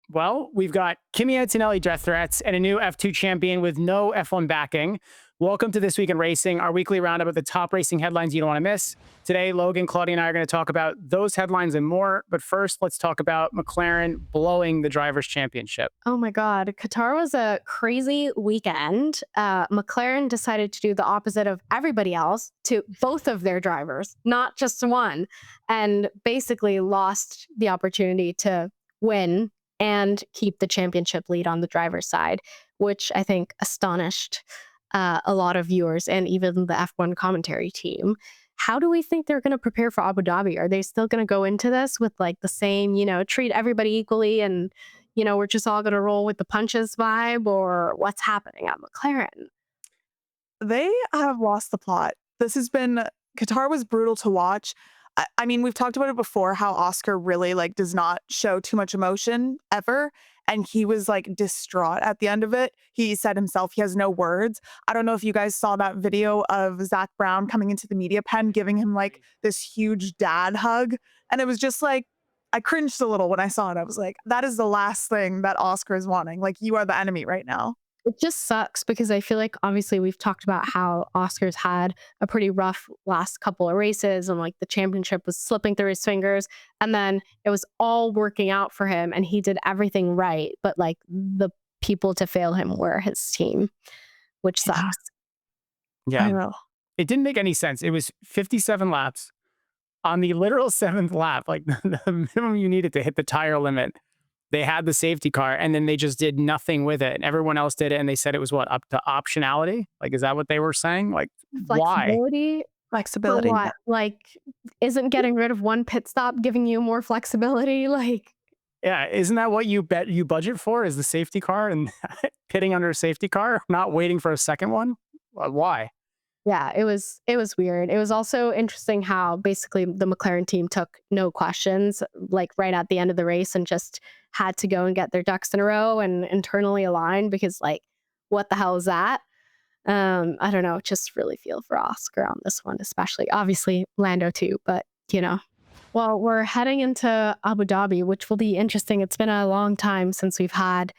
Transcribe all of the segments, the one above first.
Well, we've got Kimi Antonelli death threats and a new F2 champion with no F1 backing. Welcome to This Week in Racing, our weekly roundup of the top racing headlines you don't want to miss. Today, Logan, Claudia, and I are going to talk about those headlines and more. But first, let's talk about McLaren blowing the Drivers' Championship. Oh my God. Qatar was a crazy weekend. McLaren decided to do the opposite of everybody else to both of their drivers, not just one, and basically lost the opportunity to win and keep the championship lead on the driver's side, which I think astonished a lot of viewers and even the F1 commentary team. How do we think they're going to prepare for Abu Dhabi? Are they still going to go into this with like the same, treat everybody equally and, we're just all going to roll with the punches vibe, or what's happening at McLaren? They have lost the plot. Qatar was brutal to watch. I mean, we've talked about it before, how Oscar really does not show too much emotion ever. And he was distraught at the end of it. He said himself, he has no words. I don't know if you guys saw that video of Zach Brown coming into the media pen, giving him this huge dad hug. And it was just I cringed a little when I saw it. I was like, that is the last thing that Oscar is wanting. You are the enemy right now. It just sucks because I feel like obviously we've talked about how Oscar's had a pretty rough last couple of races and the championship was slipping through his fingers, and then it was all working out for him and he did everything right, but the people to fail him were his team, which sucks. Yeah. I know. It didn't make any sense. It was 57 laps. On the literal 7th lap, the minimum you needed to hit the tire limit, they had the safety car and then they just did nothing with it. And everyone else did it. And they said it was up to optionality? Is that what they were saying? Flexibility? Why? Flexibility. For what? Isn't getting rid of one pit stop giving you more flexibility? Yeah, isn't that what you budget for, is the safety car and pitting under a safety car, not waiting for a second one? Why? Yeah, it was weird. It was also interesting how basically the McLaren team took no questions right at the end of the race and just had to go and get their ducks in a row and internally align because what the hell is that? I don't know, just really feel for Oscar on this one, especially obviously Lando too, but well, we're heading into Abu Dhabi, which will be interesting. It's been a long time since we've had,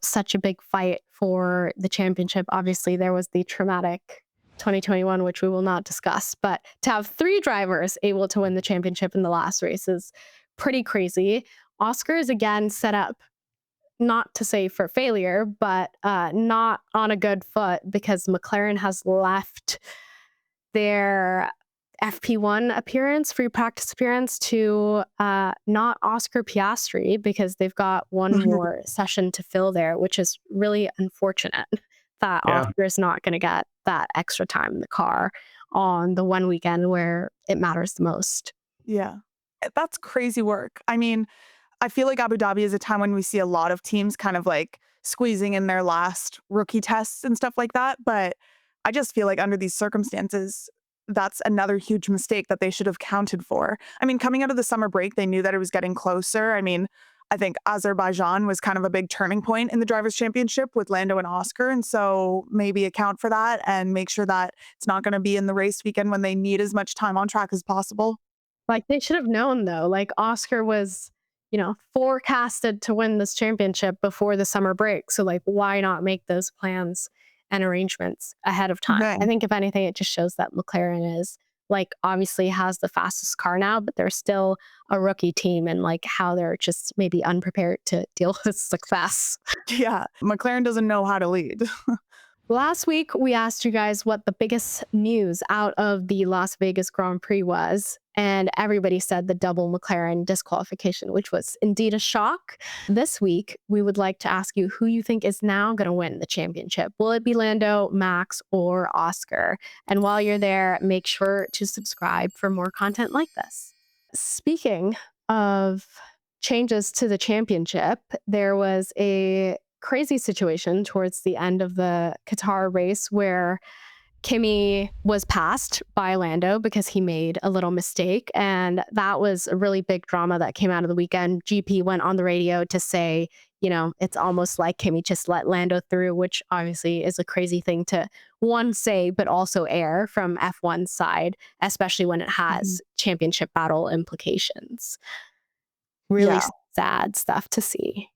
such a big fight for the championship. Obviously there was the traumatic 2021, which we will not discuss, but to have 3 drivers able to win the championship in the last race is pretty crazy. Oscar is again set up, not to say for failure, but not on a good foot because McLaren has left their FP1 appearance, free practice appearance, to not Oscar Piastri because they've got one more session to fill there, which is really unfortunate that Oscar is not going to get that extra time in the car on the one weekend where it matters the most. Yeah, that's crazy work. I mean, I feel like Abu Dhabi is a time when we see a lot of teams kind of squeezing in their last rookie tests and stuff like that. But I just feel under these circumstances, that's another huge mistake that they should have counted for. I mean, coming out of the summer break, they knew that it was getting closer. I mean, I think Azerbaijan was kind of a big turning point in the Drivers' Championship with Lando and Oscar. And so maybe account for that and make sure that it's not going to be in the race weekend when they need as much time on track as possible. They should have known, though. Oscar was, forecasted to win this championship before the summer break. So, why not make those plans and arrangements ahead of time? Okay. I think, if anything, it just shows that McLaren is obviously has the fastest car now, but they're still a rookie team and how they're just maybe unprepared to deal with success. Yeah, McLaren doesn't know how to lead. Last week, we asked you guys what the biggest news out of the Las Vegas Grand Prix was, and everybody said the double McLaren disqualification, which was indeed a shock. This week, we would like to ask you who you think is now going to win the championship. Will it be Lando, Max, or Oscar? And while you're there, make sure to subscribe for more content like this. Speaking of changes to the championship, there was a crazy situation towards the end of the Qatar race where Kimi was passed by Lando because he made a little mistake. And that was a really big drama that came out of the weekend. GP went on the radio to say, it's almost like Kimi just let Lando through, which obviously is a crazy thing to say, but also air from F1's side, especially when it has championship battle implications. Really sad stuff to see.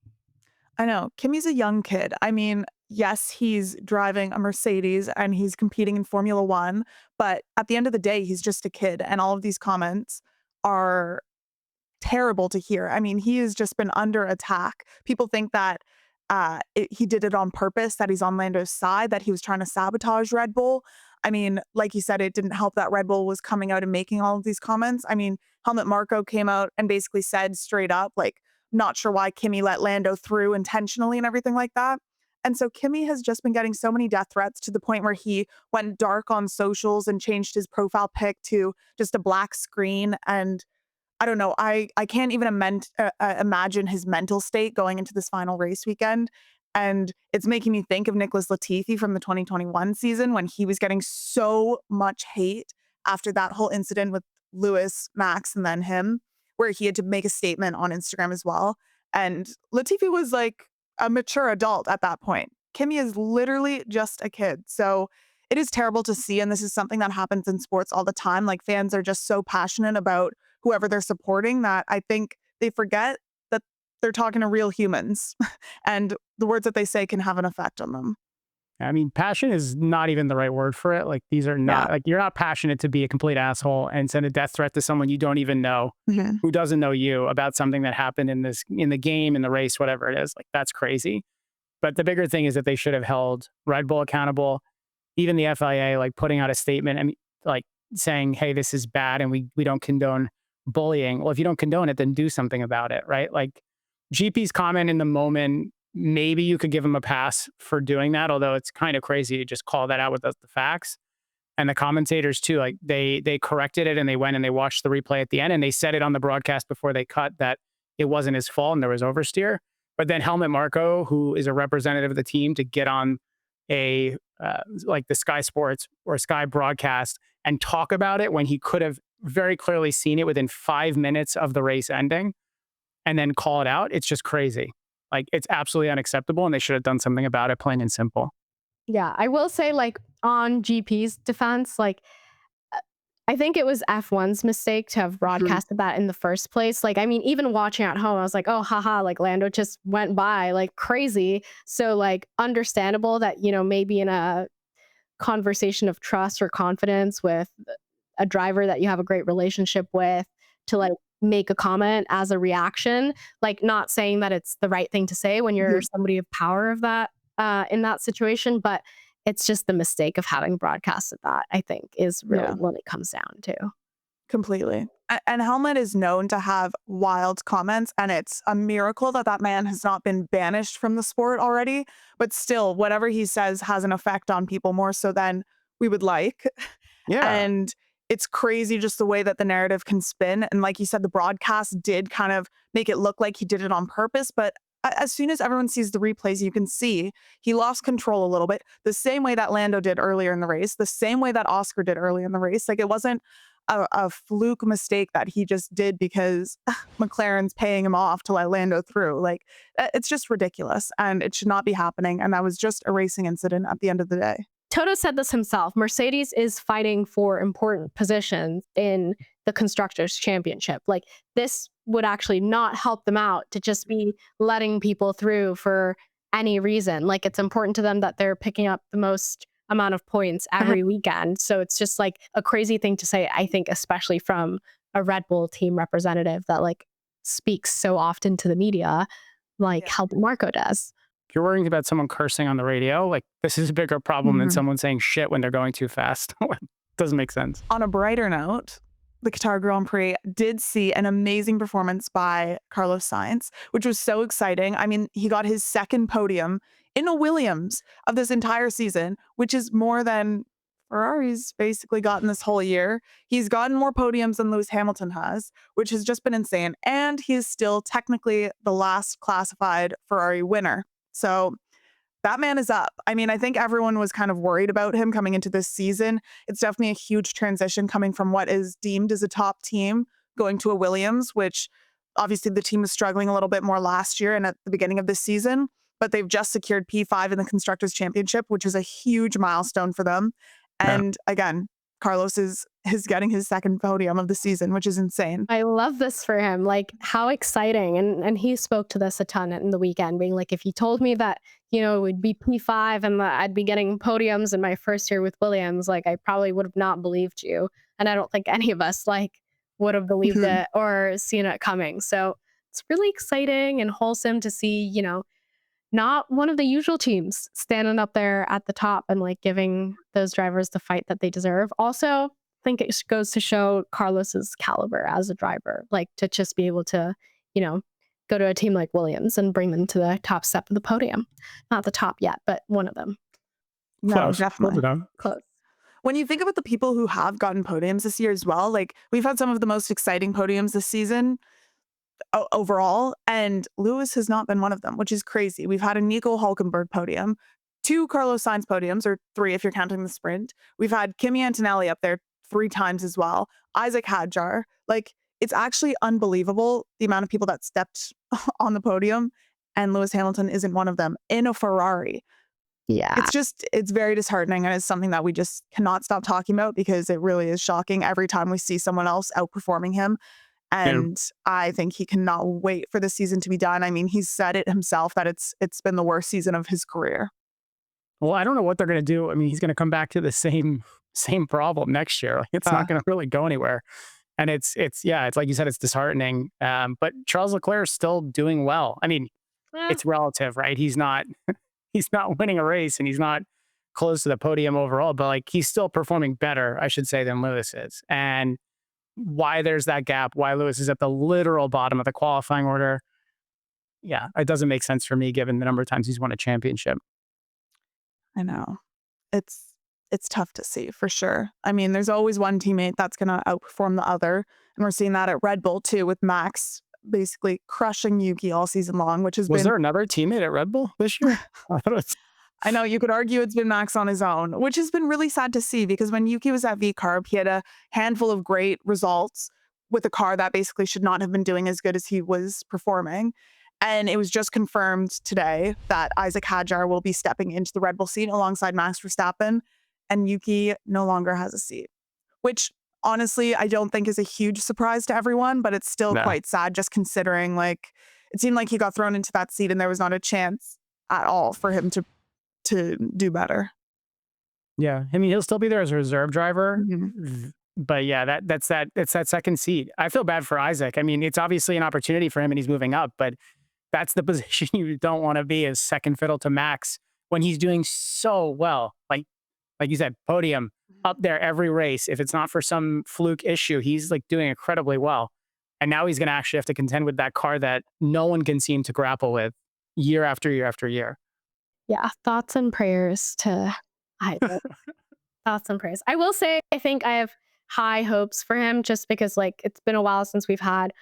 I know. Kimi's a young kid. I mean, yes, he's driving a Mercedes and he's competing in Formula One, but at the end of the day, he's just a kid. And all of these comments are terrible to hear. I mean, he has just been under attack. People think that he did it on purpose, that he's on Lando's side, that he was trying to sabotage Red Bull. I mean, like you said, it didn't help that Red Bull was coming out and making all of these comments. I mean, Helmut Marko came out and basically said straight up, like, not sure why Kimi let Lando through intentionally and everything like that. And so Kimi has just been getting so many death threats to the point where he went dark on socials and changed his profile pic to just a black screen. And I don't know. I can't even imagine his mental state going into this final race weekend. And it's making me think of Nicholas Latifi from the 2021 season when he was getting so much hate after that whole incident with Lewis, Max, and then him, where he had to make a statement on Instagram as well. And Latifi was like a mature adult at that point. Kimi is literally just a kid. So it is terrible to see. And this is something that happens in sports all the time. Like fans are just so passionate about whoever they're supporting that I think they forget that they're talking to real humans and the words that they say can have an effect on them. I mean, passion is not even the right word for it. Like these are not like you're not passionate to be a complete asshole and send a death threat to someone you don't even know, who doesn't know you, about something that happened in the game, in the race, whatever it is. Like that's crazy. But the bigger thing is that they should have held Red Bull accountable, even the FIA, like putting out a statement and like saying, hey, this is bad and we don't condone bullying. Well, if you don't condone it, then do something about it, right? Like GP's comment in the moment, maybe you could give him a pass for doing that, although it's kind of crazy to just call that out without the facts. And the commentators too, like they corrected it and they went and they watched the replay at the end and they said it on the broadcast before they cut that it wasn't his fault and there was oversteer. But then Helmut Marko, who is a representative of the team, to get on a like the Sky Sports or Sky broadcast and talk about it when he could have very clearly seen it within 5 minutes of the race ending and then call it out. It's just crazy. Like it's absolutely unacceptable and they should have done something about it, plain and simple. Yeah, I will say, like, on GP's defense, like, I think it was F1's mistake to have broadcasted that in the first place. Like, I mean, even watching at home, I was like, oh, haha, like Lando just went by like crazy. So like understandable that, you know, maybe in a conversation of trust or confidence with a driver that you have a great relationship with, to like make a comment as a reaction, like not saying that it's the right thing to say when you're somebody of power of that in that situation, but it's just the mistake of having broadcasted that, I think, is really what it comes down to. Completely. And Helmut is known to have wild comments, and it's a miracle that that man has not been banished from the sport already. But still, whatever he says has an effect on people more so than we would like. Yeah. And it's crazy just the way that the narrative can spin. And like you said, the broadcast did kind of make it look like he did it on purpose. But as soon as everyone sees the replays, you can see he lost control a little bit, the same way that Lando did earlier in the race, the same way that Oscar did early in the race. Like it wasn't a fluke mistake that he just did because McLaren's paying him off to let Lando through. Like it's just ridiculous and it should not be happening. And that was just a racing incident at the end of the day. Toto said this himself. Mercedes is fighting for important positions in the Constructors' Championship. Like this would actually not help them out to just be letting people through for any reason. Like it's important to them that they're picking up the most amount of points every weekend. So it's just like a crazy thing to say, I think, especially from a Red Bull team representative that like speaks so often to the media, like Helmut Marko does. If you're worrying about someone cursing on the radio, like this is a bigger problem than someone saying shit when they're going too fast. Doesn't make sense. On a brighter note, the Qatar Grand Prix did see an amazing performance by Carlos Sainz, which was so exciting. I mean, he got his second podium in a Williams of this entire season, which is more than Ferrari's basically gotten this whole year. He's gotten more podiums than Lewis Hamilton has, which has just been insane. And he's still technically the last classified Ferrari winner. So that man is up. I mean, I think everyone was kind of worried about him coming into this season. It's definitely a huge transition coming from what is deemed as a top team going to a Williams, which obviously the team was struggling a little bit more last year and at the beginning of this season, but they've just secured P5 in the Constructors' Championship, which is a huge milestone for them. And again, Carlos is getting his second podium of the season, which is insane. I love this for him. Like, how exciting. And he spoke to this a ton in the weekend, being like, if you told me that, you know, it would be P5 and that I'd be getting podiums in my first year with Williams, like, I probably would have not believed you. And I don't think any of us, like, would have believed it or seen it coming. So it's really exciting and wholesome to see, you know, not one of the usual teams standing up there at the top and like giving those drivers the fight that they deserve. Also, I think it goes to show Carlos's caliber as a driver, like to just be able to, you know, go to a team like Williams and bring them to the top step of the podium. Not the top yet, but one of them. No, Close. definitely. Close. When you think about the people who have gotten podiums this year as well, like we've had some of the most exciting podiums this season overall, and Lewis has not been one of them, which is crazy. We've had a Nico Hülkenberg podium, 2 Carlos Sainz podiums, or 3 if you're counting the sprint. We've had Kimi Antonelli up there 3 times as well. Isack Hadjar. Like, it's actually unbelievable the amount of people that stepped on the podium, and Lewis Hamilton isn't one of them in a Ferrari. Yeah. It's very disheartening, and it's something that we just cannot stop talking about because it really is shocking every time we see someone else outperforming him. And I think he cannot wait for the season to be done. I mean, he's said it himself that it's been the worst season of his career. Well, I don't know what they're going to do. I mean, he's going to come back to the same problem next year. Like, it's not going to really go anywhere. And it's like you said, it's disheartening. But Charles Leclerc is still doing well. I mean, it's relative, right? He's not winning a race and he's not close to the podium overall, but like he's still performing better, I should say, than Lewis is. And why there's that gap, why Lewis is at the literal bottom of the qualifying order. Yeah, it doesn't make sense for me given the number of times he's won a championship. I know. It's tough to see for sure. I mean, there's always one teammate that's going to outperform the other. And we're seeing that at Red Bull too, with Max basically crushing Yuki all season long, which has been... Was there another teammate at Red Bull this year? I know you could argue it's been Max on his own, which has been really sad to see because when Yuki was at VCarb, he had a handful of great results with a car that basically should not have been doing as good as he was performing. And it was just confirmed today that Isack Hadjar will be stepping into the Red Bull seat alongside Max Verstappen, and Yuki no longer has a seat, which honestly, I don't think is a huge surprise to everyone, but it's still quite sad just considering like it seemed like he got thrown into that seat and there was not a chance at all for him to do better. Yeah. I mean, he'll still be there as a reserve driver. But yeah, it's that second seat. I feel bad for Isack. I mean, it's obviously an opportunity for him and he's moving up, but that's the position you don't want to be as second fiddle to Max when he's doing so well. Like you said, podium up there every race. If it's not for some fluke issue, he's like doing incredibly well. And now he's going to actually have to contend with that car that no one can seem to grapple with year after year after year. Yeah, thoughts and prayers to Isack. Thoughts and prayers. I will say, I think I have high hopes for him just because like it's been a while since we've had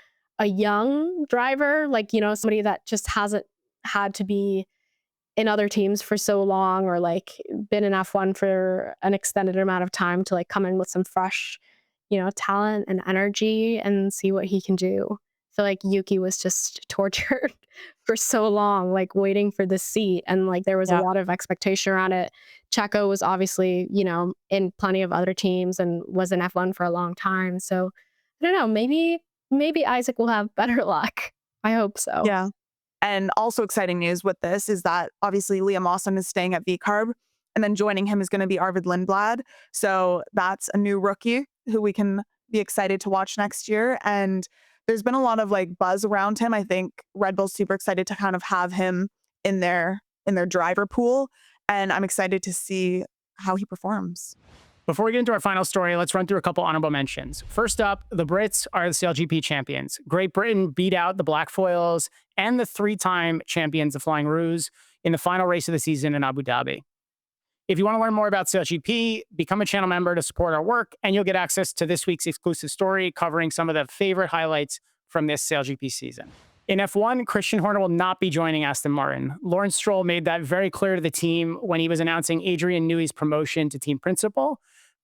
a young driver, like, you know, somebody that just hasn't had to be in other teams for so long or like been in F1 for an extended amount of time to like come in with some fresh, you know, talent and energy and see what he can do. I feel like Yuki was just tortured for so long, like waiting for the seat. And like there was a lot of expectation around it. Checo was obviously, you know, in plenty of other teams and was in F1 for a long time. So I don't know, maybe Isack will have better luck. I hope so. Yeah. And also exciting news with this is that obviously Liam Lawson is staying at VCarb and then joining him is going to be Arvid Lindblad. So that's a new rookie who we can be excited to watch next year. And there's been a lot of like buzz around him. I think Red Bull's super excited to kind of have him in their driver pool. And I'm excited to see how he performs. Before we get into our final story, let's run through a couple honorable mentions. First up, the Brits are the SailGP champions. Great Britain beat out the Black Foils and the 3-time champions, the Flying Roos, in the final race of the season in Abu Dhabi. If you want to learn more about SailGP, become a channel member to support our work, and you'll get access to this week's exclusive story covering some of the favorite highlights from this SailGP season. In F1, Christian Horner will not be joining Aston Martin. Lawrence Stroll made that very clear to the team when he was announcing Adrian Newey's promotion to team principal.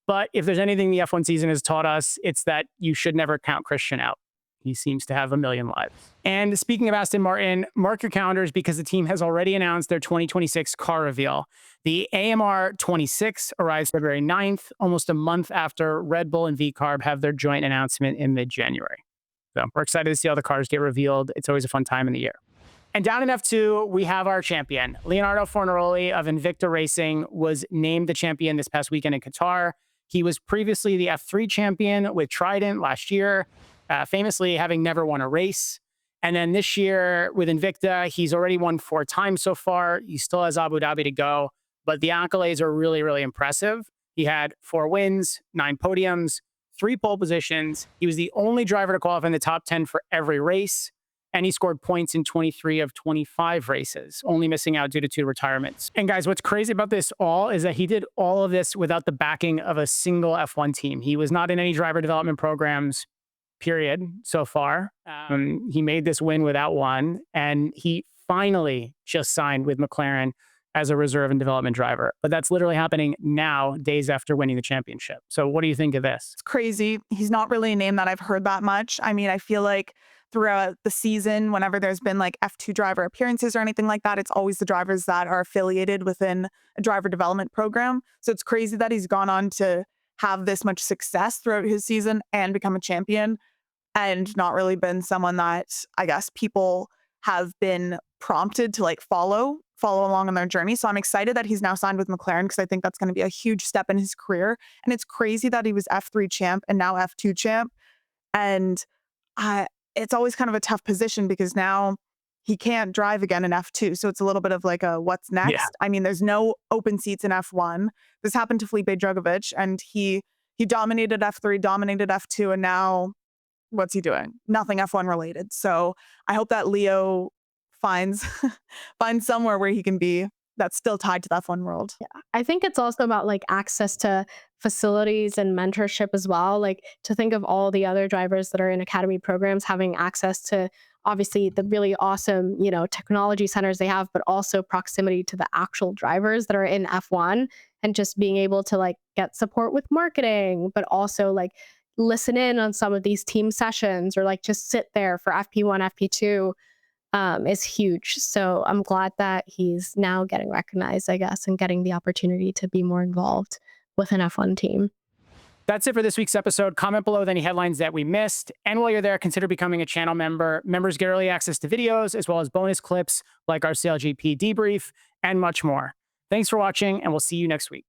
But if there's anything the F1 season has taught us, it's that you should never count Christian out. He seems to have a million lives. And speaking of Aston Martin, mark your calendars because the team has already announced their 2026 car reveal. The AMR 26 arrives February 9th, almost a month after Red Bull and VCarb have their joint announcement in mid-January. So we're excited to see how the cars get revealed. It's always a fun time in the year. And down in F2, we have our champion. Leonardo Fornaroli of Invicta Racing was named the champion this past weekend in Qatar. He was previously the F3 champion with Trident last year, famously having never won a race. And then this year with Invicta, he's already won 4 times so far. He still has Abu Dhabi to go, but the accolades are really, really impressive. He had 4 wins, 9 podiums, 3 pole positions. He was the only driver to qualify in the top 10 for every race. And he scored points in 23 of 25 races, only missing out due to 2 retirements. And guys, what's crazy about this all is that he did all of this without the backing of a single F1 team. He was not in any driver development programs, period, so far. He made this win without one, and he finally just signed with McLaren as a reserve and development driver. But that's literally happening now, days after winning the championship. So what do you think of this? It's crazy. He's not really a name that I've heard that much. I mean, I feel like throughout the season, whenever there's been like F2 driver appearances or anything like that, it's always the drivers that are affiliated within a driver development program. So it's crazy that he's gone on to have this much success throughout his season and become a champion and not really been someone that I guess people have been prompted to like follow along on their journey. So I'm excited that he's now signed with McLaren because I think that's going to be a huge step in his career. And it's crazy that he was F3 champ and now F2 champ. And it's always kind of a tough position because now he can't drive again in F2. So it's a little bit of like a what's next? Yeah. I mean, there's no open seats in F1. This happened to Felipe Drugovich and he dominated F3, dominated F2, and now what's he doing? Nothing F1 related. So I hope that Leo finds somewhere where he can be that's still tied to the F1 world. Yeah. I think it's also about like access to facilities and mentorship as well. Like to think of all the other drivers that are in academy programs having access to obviously the really awesome, technology centers they have, but also proximity to the actual drivers that are in F1 and just being able to like get support with marketing, but also like listen in on some of these team sessions or like just sit there for FP1, FP2 is huge. So I'm glad that he's now getting recognized, I guess, and getting the opportunity to be more involved with an F1 team. That's it for this week's episode. Comment below with any headlines that we missed. And while you're there, consider becoming a channel member. Members get early access to videos, as well as bonus clips like our SailGP debrief and much more. Thanks for watching, and we'll see you next week.